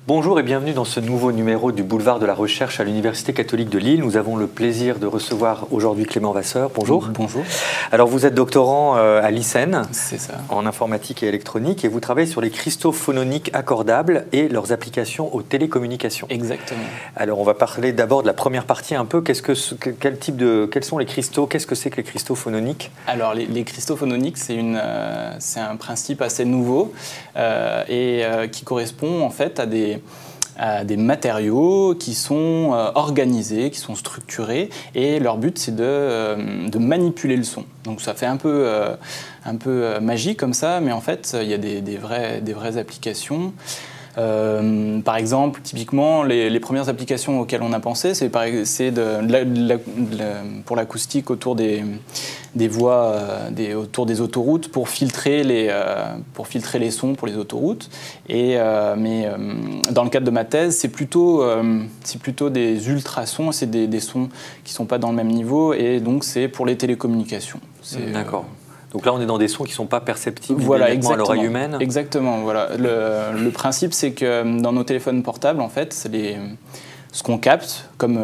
Bonjour et bienvenue dans ce nouveau numéro du Boulevard de la Recherche à l'Université catholique de Lille. Nous avons le plaisir de recevoir aujourd'hui Clément Vasseur. Bonjour. Bonjour. Alors vous êtes doctorant à l'ICEN en informatique et électronique et vous travaillez sur les cristaux phononiques accordables et leurs applications aux télécommunications. Exactement. Alors on va parler d'abord de la première partie un peu. Quels sont les cristaux? Qu'est-ce que c'est que les cristaux phononiques? Alors les cristaux phononiques, c'est un principe assez nouveau et qui correspond en fait à des matériaux qui sont organisés, qui sont structurés, et leur but c'est de manipuler le son. Donc ça fait un peu magique comme ça, mais en fait il y a des vraies applications. Par exemple, typiquement, les premières applications auxquelles on a pensé, c'est pour l'acoustique autour des voies, autour des autoroutes, pour filtrer les sons pour les autoroutes. Mais dans le cadre de ma thèse, c'est plutôt des ultrasons, c'est des sons qui ne sont pas dans le même niveau, et donc c'est pour les télécommunications. D'accord. Donc là, on est dans des sons qui ne sont pas perceptibles immédiatement à l'oreille humaine. Exactement. Voilà. Le principe, c'est que dans nos téléphones portables, en fait, ce qu'on capte, comme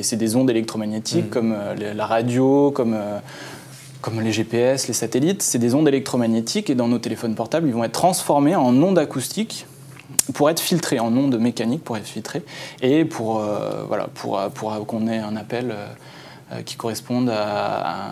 c'est des ondes électromagnétiques, comme la radio, comme les GPS, les satellites, c'est des ondes électromagnétiques, et dans nos téléphones portables, ils vont être transformés en ondes acoustiques pour être filtrés, en ondes mécaniques pour être filtrés, et pour qu'on ait un appel qui corresponde à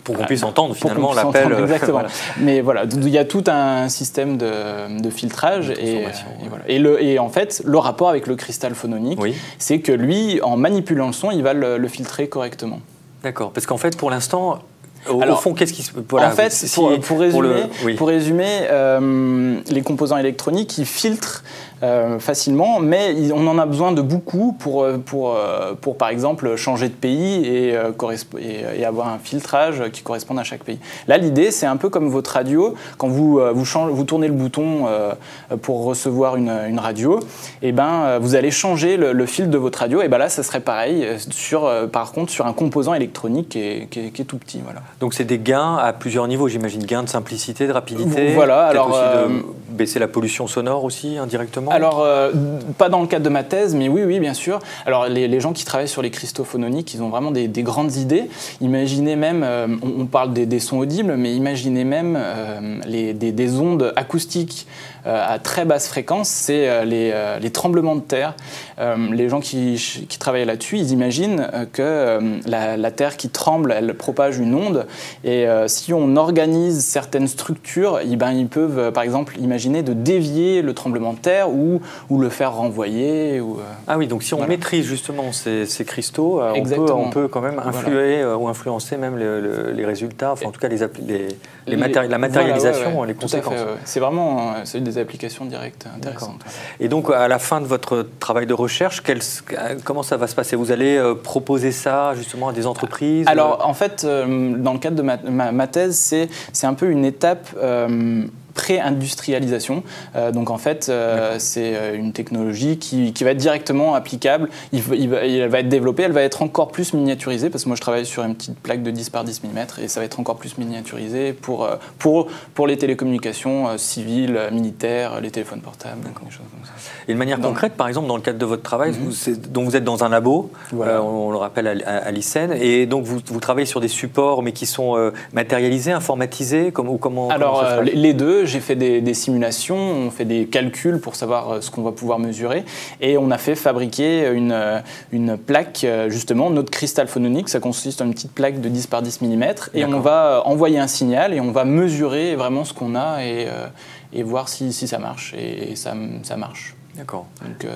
pour qu'on puisse entendre finalement l'appel. Exactement. Voilà. Mais voilà, il y a tout un système de filtrage et en fait, le rapport avec le cristal phononique, c'est que lui, en manipulant le son, il va le filtrer correctement. D'accord, parce qu'en fait, pour l'instant, au fond, qu'est-ce qui se... Voilà, en fait, pour résumer, les composants électroniques, ils filtrent facilement, mais on en a besoin de beaucoup pour par exemple, changer de pays et avoir un filtrage qui corresponde à chaque pays. Là, l'idée, c'est un peu comme votre radio. Quand vous tournez le bouton pour recevoir une radio, et vous allez changer le fil de votre radio, et là, ça serait pareil, par contre, sur un composant électronique qui est tout petit. Voilà. Donc, c'est des gains à plusieurs niveaux, j'imagine. Gains de simplicité, de rapidité. Voilà. Alors, aussi de baisser la pollution sonore aussi, indirectement. Alors, pas dans le cadre de ma thèse, mais oui, bien sûr. Alors, les gens qui travaillent sur les cristaux phononiques, ils ont vraiment des grandes idées. Imaginez même, on parle des sons audibles, mais imaginez même des ondes acoustiques à très basse fréquence, c'est les tremblements de terre. Les gens qui travaillent là-dessus, ils imaginent que la terre qui tremble, elle propage une onde, et si on organise certaines structures, ils peuvent, par exemple, imaginer de dévier le tremblement de terre ou le faire renvoyer. Ah oui, donc si on maîtrise justement ces cristaux, on peut quand même influer ou influencer même les résultats, enfin en tout cas la matérialisation, les conséquences. Tout à fait, c'est vraiment des applications directes intéressantes. Et donc à la fin de votre travail de recherche, comment ça va se passer? Vous allez proposer ça justement à des entreprises? Alors en fait, dans le cadre de ma thèse, c'est un peu une étape pré-industrialisation. Donc en fait, c'est une technologie qui va être directement applicable. Elle va être développée, elle va être encore plus miniaturisée, parce que moi je travaille sur une petite plaque de 10 par 10 mm, et ça va être encore plus miniaturisé pour les télécommunications civiles, militaires, les téléphones portables, des choses comme ça. Et de manière concrète, par exemple, dans le cadre de votre travail, donc vous êtes dans un labo, on le rappelle à l'ICEN, et donc vous travaillez sur des supports, mais qui sont matérialisés, informatisés, comment Alors, ça se passe? les deux. J'ai fait des simulations, on fait des calculs pour savoir ce qu'on va pouvoir mesurer, et on a fait fabriquer une plaque, justement, notre cristal phononique. Ça consiste en une petite plaque de 10 par 10 mm, et on va envoyer un signal, et on va mesurer vraiment ce qu'on a et voir si ça marche, et ça marche. D'accord. Donc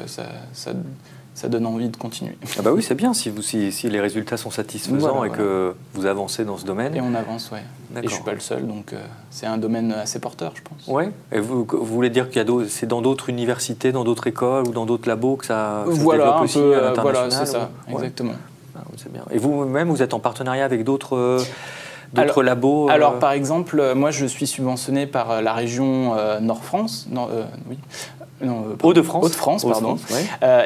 ça donne envie de continuer. Ah bah oui, c'est bien si les résultats sont satisfaisants que vous avancez dans ce domaine. Et on avance, oui. Et je ne suis pas le seul, donc c'est un domaine assez porteur, je pense. Oui. Et vous voulez dire que c'est dans d'autres universités, dans d'autres écoles ou dans d'autres labos que ça se développe aussi à l'international? Voilà, c'est ça, exactement. Ah, c'est bien. Et vous-même, vous êtes en partenariat avec d'autres labos Alors, par exemple, moi, je suis subventionné par la région Nord-France. Hauts-de-France. Hauts-de-France, pardon.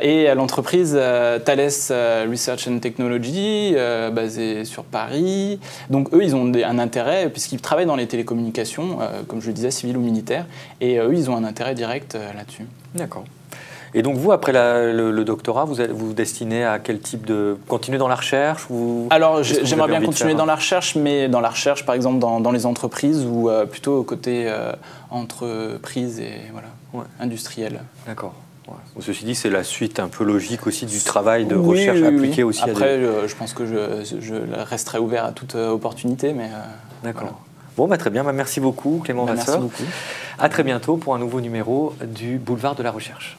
Et l'entreprise Thales Research and Technology, basée sur Paris. Donc, eux, ils ont un intérêt, puisqu'ils travaillent dans les télécommunications, comme je le disais, civiles ou militaires. Et eux, ils ont un intérêt direct là-dessus. D'accord. Et donc vous, après le doctorat, vous vous destinez à quel type de... Continuer dans la recherche ou... Alors j'aimerais bien continuer dans la recherche, mais dans la recherche par exemple dans les entreprises ou plutôt au côté entreprise et voilà, industrielle. D'accord. Ouais. Ceci dit, c'est la suite un peu logique aussi du travail de recherche appliquée aussi Après, à des... je pense que je resterai ouvert à toute opportunité, mais... D'accord. Voilà. Bon, très bien. Merci beaucoup, Clément Vasseur. Merci beaucoup. À très bientôt pour un nouveau numéro du Boulevard de la Recherche.